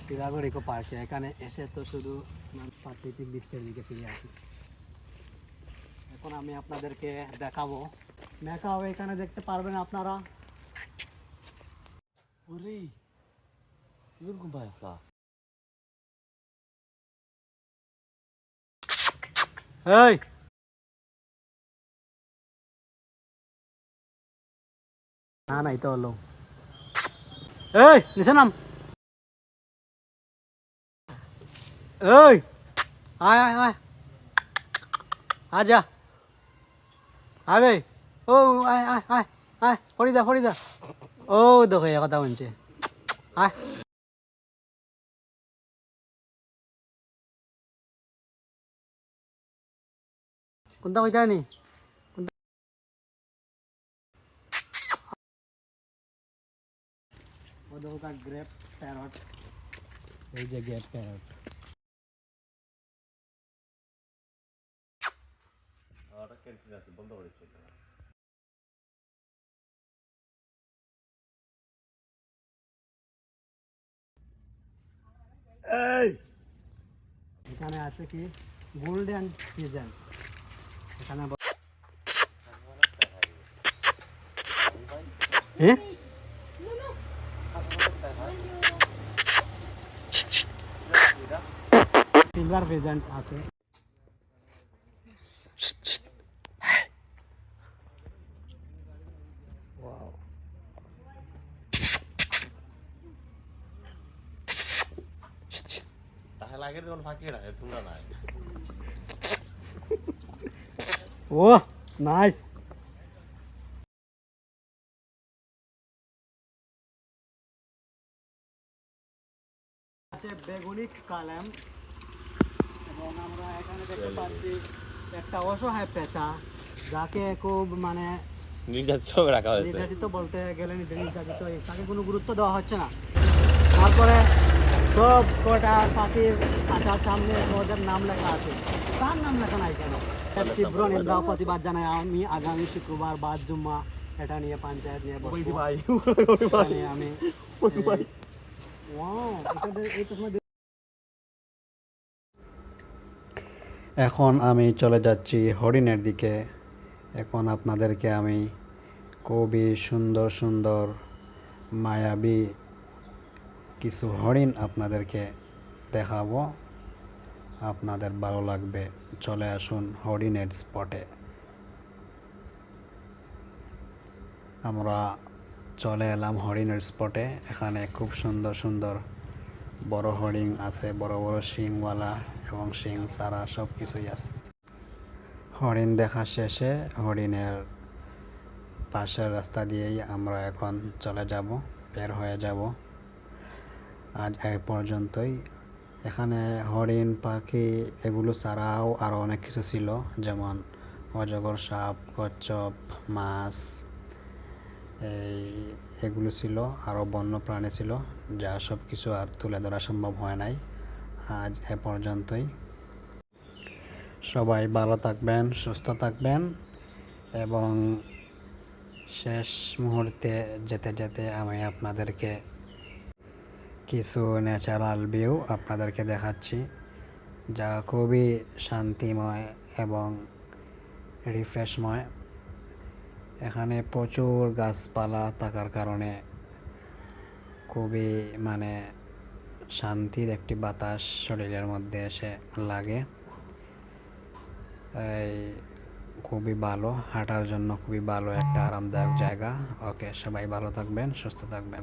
Tilagarh eco পার্কে এখানে এসে তো শুধু প্রাকৃতিক দৃশ্যের দিকে ফিরে আসি। এখন আমি আপনাদেরকে দেখাবো মেকাও এখানে দেখতে পারবেন আপনারা। ওরে এরকম পায়সা এই না নাই তো হলো, এই নিচে নাম, এই আয় আয় আয় আজা আবে, ও আয় আয় আয় আয় পড়ি যা ও দেখো এ কথা বলছে আয়। কোনটা কইতা নি ও দেখো কা গ্রেপ প্যারট, এই যে গ্রেপ প্যারট। ওটা ক্যান্সেল আছে বন্ধ করেছে এই এখানে আছে কি গোল্ডেন পিজন, এখানে হ্যাঁ সিলভার ফেজেন্ট আছে। ওয়াও তাহলে আগের যখন ফাঁকি রাখে তোমরা নাই ও নাইস। আছে বেগুনি কালাম এবং আমরা এখানে দেখতে পাচ্ছি একটা অসহায় পেঁচা, যাকে খুব মানে নির্যাতিত রাখা হয়েছে। নির্যাতিত বলতে গেলে নির্যাতিত, তাকে কোনো গুরুত্ব দেওয়া হচ্ছে না। তারপরে সব কটা পাখির খাঁচার সামনে ওদের নাম লেখা আছে, তার নাম লেখা নাই কেন? তীব্র নিন্দা ও প্রতিবাদ জানাই আমি আগামী শুক্রবার বাদ জুম্মা এটা নিয়ে পঞ্চায়েত নিয়ে বসবো। এখানে আমি এখন আমি চলে যাচ্ছি হরিণের দিকে। এখন আপনাদেরকে আমি খুবই সুন্দর সুন্দর মায়াবী কিছু হরিণ আপনাদেরকে দেখাবো, আপনাদের ভালো লাগবে। চলে আসুন হরিণের স্পটে। আমরা চলে এলাম হরিণের স্পটে। এখানে খুব সুন্দর সুন্দর বড় হরিণ আছে, বড় বড় শিংওয়ালা এবং শিং ছাড়া সব কিছুই আছে। হরিণ দেখা শেষে হরিণের পাশের রাস্তা দিয়েই আমরা এখন চলে যাব, বের হয়ে যাব। আজ এই পর্যন্তই। এখানে হরিণ পাখি এগুলো ছাড়াও আরও অনেক কিছু ছিল, যেমন অজগর সাপ, কচ্ছপ, মাছ, এগুলো ছিল। আরও বন্য প্রাণী ছিল, যা সব কিছু আর তুলে ধরা সম্ভব হয় নাই। আজ এ পর্যন্তই। সবাই ভালো থাকবেন, সুস্থ থাকবেন এবং শেষ মুহূর্তে যেতে যেতে আমি আপনাদেরকে কিছু ন্যাচারাল ভিউ আপনাদেরকে দেখাচ্ছি, যা খুবই শান্তিময় এবং রিফ্রেশময়। এখানে প্রচুর গাছপালা থাকার কারণে খুবই মানে শান্তির একটি বাতাস শরীরের মধ্যে এসে লাগে। এই খুবই ভালো, হাঁটার জন্য খুবই ভালো একটা আরামদায়ক জায়গা। ওকে, সবাই ভালো থাকবেন, সুস্থ থাকবেন।